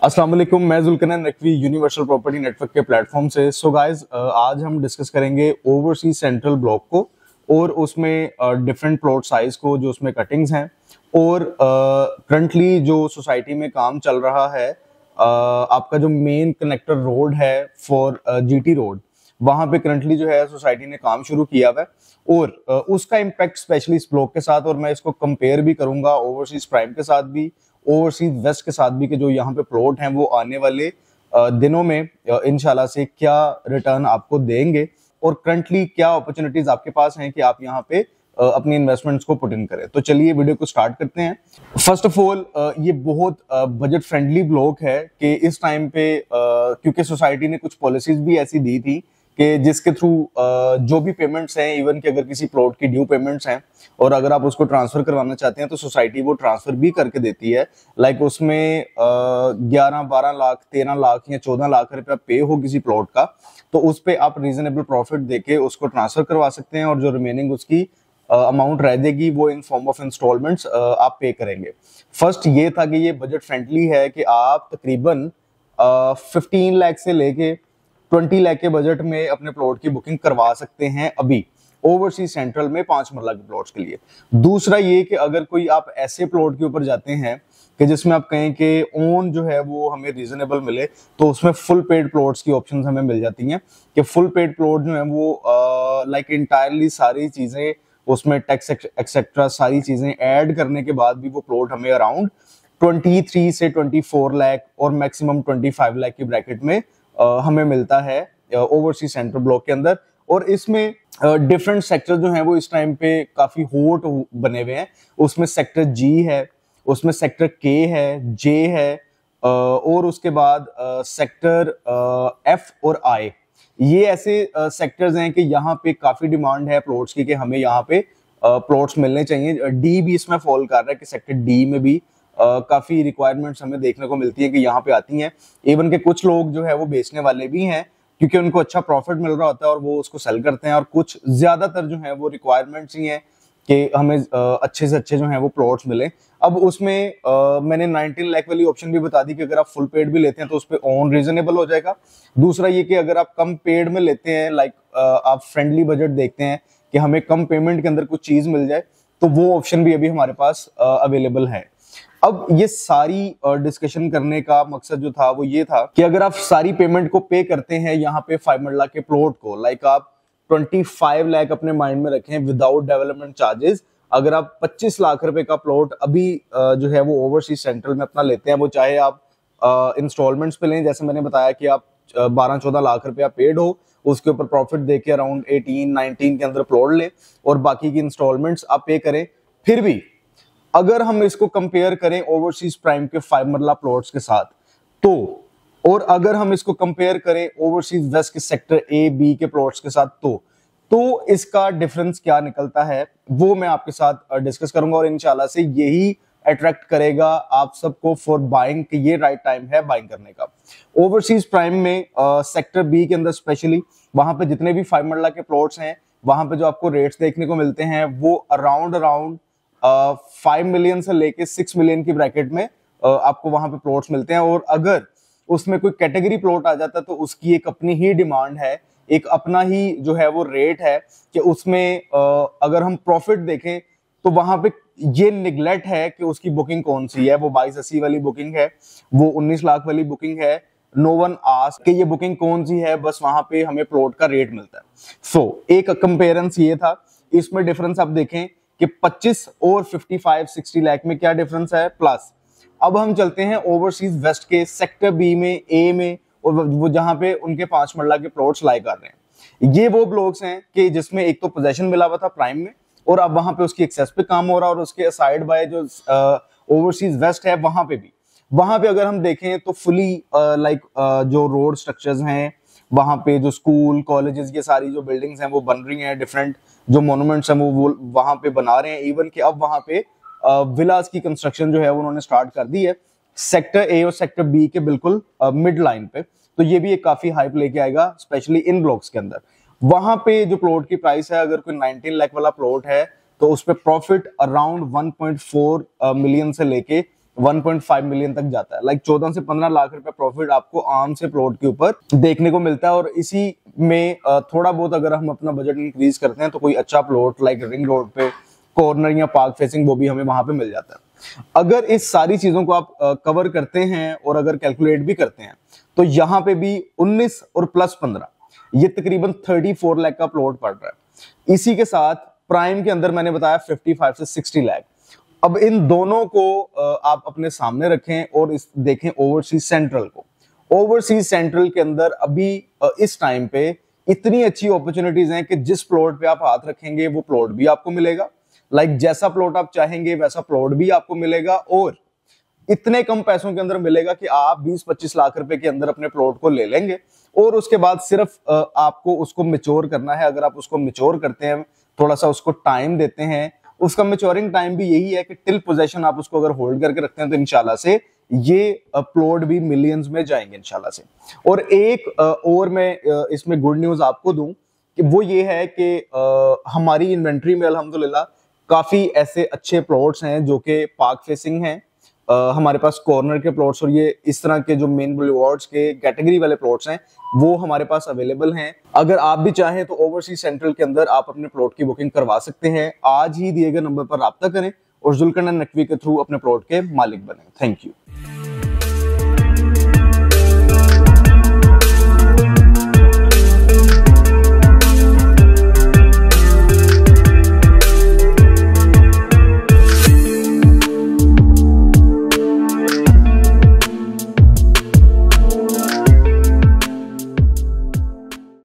अस्सलाम वालेकुम, मैं Zulqarnain Naqvi universal property network के प्लेटफॉर्म से। सो गाइस, आज हम डिस्कस करेंगे ओवरसीज सेंट्रल ब्लॉक को और उसमें डिफरेंट प्लॉट साइज को, जो उसमें कटिंग्स हैं और करंटली जो सोसाइटी में काम चल रहा है। आपका जो मेन कनेक्टर रोड है फॉर जीटी रोड, वहां पे करंटली जो है सोसाइटी ने काम शुरू किया हुआ है और उसका इम्पैक्ट स्पेशली इस ब्लॉक के साथ, और मैं इसको कंपेयर भी करूंगा ओवरसीज प्राइम के साथ भी, ओवरसीज वेस्ट के साथ भी, कि जो यहाँ पे प्लॉट हैं वो आने वाले दिनों में इंशाल्लाह से क्या रिटर्न आपको देंगे और करंटली क्या अपॉर्चुनिटीज आपके पास हैं कि आप यहाँ पे अपनी इन्वेस्टमेंट्स को पुट इन करें। तो चलिए वीडियो को स्टार्ट करते हैं। फर्स्ट ऑफ ऑल, ये बहुत बजट फ्रेंडली ब्लॉक है कि इस टाइम पे क्योंकि सोसाइटी ने कुछ पॉलिसीज भी ऐसी दी थी कि जिसके थ्रू जो भी पेमेंट्स हैं, इवन कि अगर किसी प्लॉट की ड्यू पेमेंट्स हैं और अगर आप उसको ट्रांसफर करवाना चाहते हैं तो सोसाइटी वो ट्रांसफर भी करके देती है। लाइक उसमें 11-12 लाख, 13 लाख या 14 लाख रुपया पे हो किसी प्लॉट का, तो उस पे आप रीजनेबल प्रॉफिट देके उसको ट्रांसफर करवा सकते हैं और जो रिमेनिंग उसकी अमाउंट रह देगी वो इन फॉर्म ऑफ इंस्टॉलमेंट्स आप पे करेंगे। फर्स्ट ये था कि ये बजट फ्रेंडली है कि आप तकरीबन 15 लाख से लेके 20 लाख के बजट में अपने प्लॉट की बुकिंग करवा सकते हैं अभी ओवरसीज सेंट्रल में 5 मरला के प्लॉट्स के लिए। दूसरा ये कि अगर कोई आप ऐसे प्लॉट के ऊपर जाते हैं कि जिसमें आप कहें कि ओन जो है वो हमें रीजनेबल मिले, तो उसमें फुल पेड प्लॉट्स की ऑप्शंस हमें मिल जाती हैं कि फुल पेड प्लॉट जो है वो लाइक इंटायरली सारी चीजें उसमें टैक्स एक्सेट्रा सारी चीजें ऐड करने के बाद भी वो प्लॉट हमें अराउंड 23 से 24 लाख और मैक्सिमम 25 लाख की ब्रैकेट में हमें मिलता है ओवरसीज सेंट्रल ब्लॉक के अंदर। और इसमें डिफरेंट सेक्टर जो हैं वो इस टाइम पे काफी हॉट बने हुए हैं। उसमें सेक्टर जी है, उसमें सेक्टर के है, जे है और उसके बाद सेक्टर एफ और आई। ये ऐसे सेक्टर्स हैं कि यहाँ पे काफी डिमांड है प्लॉट्स की कि हमें यहाँ पे प्लॉट्स मिलने चाहिए। डी भी इसमें फॉल कर रहा है कि सेक्टर डी में भी काफी रिक्वायरमेंट्स हमें देखने को मिलती है कि यहाँ पे आती हैं। इवन के कुछ लोग जो है वो बेचने वाले भी हैं क्योंकि उनको अच्छा प्रॉफिट मिल रहा होता है और वो उसको सेल करते हैं। और कुछ ज्यादातर जो है वो रिक्वायरमेंट्स ही हैं कि हमें अच्छे से अच्छे जो है वो प्लॉट्स मिले। अब उसमें मैंने 19 लाख वाली ऑप्शन भी बता दी कि अगर आप फुल पेड भी लेते हैं तो उस पर ऑन रीजनेबल हो जाएगा। दूसरा ये कि अगर आप कम पेड में लेते हैं, लाइक आप फ्रेंडली बजट देखते हैं कि हमें कम पेमेंट के अंदर कुछ चीज मिल जाए, तो वो ऑप्शन भी अभी हमारे पास अवेलेबल है। अब ये सारी डिस्कशन करने का मकसद जो था वो ये था कि अगर आप सारी पेमेंट को पे करते हैं यहाँ पे 5 मरला के प्लॉट को, लाइक आप 25 लाख अपने माइंड में रखें विदाउट डेवलपमेंट चार्जेस। अगर आप 25 लाख रुपए का प्लॉट अभी जो है वो ओवरसीज सेंट्रल में अपना लेते हैं, वो चाहे आप इंस्टॉलमेंट्स पे लें, जैसे मैंने बताया कि आप 12-14 लाख रुपया पेड हो, उसके ऊपर प्रॉफिट देके अराउंड 18-19 के अंदर प्लॉट ले और बाकी की इंस्टॉलमेंट्स आप पे करें। फिर भी अगर हम इसको कंपेयर करें ओवरसीज प्राइम के 5 मरला प्लॉट्स के साथ, तो और अगर हम इसको कंपेयर करें ओवरसीज वेस्ट के सेक्टर ए बी के प्लॉट्स के साथ, तो इसका डिफरेंस क्या निकलता है वो मैं आपके साथ डिस्कस करूंगा और इंशाल्लाह से यही अट्रैक्ट करेगा आप सबको फॉर बाइंग कि ये राइट टाइम है बाइंग करने का। ओवरसीज प्राइम में सेक्टर बी के अंदर स्पेशली वहां पे जितने भी 5 मरला के प्लॉट्स हैं, वहां पे जो आपको रेट्स देखने को मिलते हैं वो अराउंड 5 मिलियन से लेके 6 मिलियन की ब्रैकेट में आपको वहां पे प्लॉट्स मिलते हैं। और अगर उसमें कोई कैटेगरी प्लॉट आ जाता है तो उसकी एक अपनी ही डिमांड है, एक अपना ही जो है वो रेट है कि उसमें अगर हम प्रॉफिट देखें तो वहां पे ये निगलेक्ट है कि उसकी बुकिंग कौन सी है, वो 2280 वाली बुकिंग है, वो 19 लाख वाली बुकिंग है। नो वन आस्क कि ये बुकिंग कौन सी है, बस वहां पे हमें प्लॉट का रेट मिलता है। सो एक कंपेरेंस ये था। इसमें डिफरेंस आप देखें कि 25 और 55-60 लाख में क्या डिफरेंस है। प्लस अब हम चलते हैं ओवरसीज वेस्ट के सेक्टर बी में, ए में, और वो जहां पे उनके 5 मरला के प्लॉट्स लाई कर रहे हैं। ये वो ब्लॉक्स हैं कि जिसमें एक तो पोजेशन मिला हुआ था प्राइम में और अब वहां पे उसकी एक्सेस पे काम हो रहा है और उसके साइड बाय जो ओवरसीज वेस्ट है वहां पे भी, वहां पे अगर हम देखें तो फुली लाइक जो रोड स्ट्रक्चर्स हैं वहां पे, जो स्कूल कॉलेजेस ये सारी जो बिल्डिंग्स हैं वो बन रही हैं, डिफरेंट जो मॉन्यूमेंट्स हैं वो वहां पे बना रहे हैं। इवन कि अब वहां पे विलास की कंस्ट्रक्शन जो है उन्होंने स्टार्ट कर दी है सेक्टर ए और सेक्टर बी के बिल्कुल मिड लाइन पे। तो ये भी एक काफी हाइप लेके आएगा स्पेशली इन ब्लॉक्स के अंदर। वहां पे जो प्लॉट की प्राइस है, अगर कोई 19 लाख वाला प्लॉट है तो उस पर प्रॉफिट अराउंड 1.4 मिलियन से लेके 1.5 मिलियन तक जाता है। लाइक 14 से 15 लाख रुपए प्रॉफिट आपको आम से प्लॉट के ऊपर देखने को मिलता है। और इसी में थोड़ा बहुत अगर हम अपना बजट इंक्रीज करते हैं तो कोई अच्छा प्लॉट लाइक रिंग रोड पे कॉर्नर या पार्क फेसिंग वो भी हमें वहां पे मिल जाता है। अगर इस सारी चीजों को आप कवर करते हैं और अगर कैलकुलेट भी करते हैं तो यहाँ पे भी 19 और प्लस 15 ये तकरीबन 34 लाख का प्लॉट पड़ रहा है। इसी के साथ प्राइम के अंदर मैंने बताया 55 से 60 लाख। अब इन दोनों को आप अपने सामने रखें और देखें ओवरसीज सेंट्रल को। ओवरसीज सेंट्रल के अंदर अभी इस टाइम पे इतनी अच्छी अपॉर्चुनिटीज हैं कि जिस प्लॉट पे आप हाथ रखेंगे वो प्लॉट भी आपको मिलेगा। लाइक जैसा प्लॉट आप चाहेंगे वैसा प्लॉट भी आपको मिलेगा और इतने कम पैसों के अंदर मिलेगा कि आप 20-25 लाख रुपए के अंदर अपने प्लॉट को ले लेंगे। और उसके बाद सिर्फ आपको उसको मैच्योर करना है। अगर आप उसको मैच्योर करते हैं, थोड़ा सा उसको टाइम देते हैं, उसका मैच्योरिंग टाइम भी यही है कि टिल पोजेशन आप उसको अगर होल्ड करके रखते हैं तो इंशाल्लाह से ये प्लॉट भी मिलियंस में जाएंगे इंशाल्लाह से। और एक और मैं इसमें गुड न्यूज आपको दूं कि वो ये है कि हमारी इन्वेंट्री में अल्हम्दुलिल्लाह काफी ऐसे अच्छे प्लॉट्स हैं जो कि पार्क फेसिंग हैं। हमारे पास कॉर्नर के प्लॉट्स और ये इस तरह के जो मेन बुलेवार्ड्स के कैटेगरी वाले प्लॉट्स हैं वो हमारे पास अवेलेबल हैं। अगर आप भी चाहें तो ओवरसीज सेंट्रल के अंदर आप अपने प्लॉट की बुकिंग करवा सकते हैं। आज ही दिए गए नंबर पर राब्ता करें और जुल्करनैन नकवी के थ्रू अपने प्लॉट के मालिक बने। Thank you.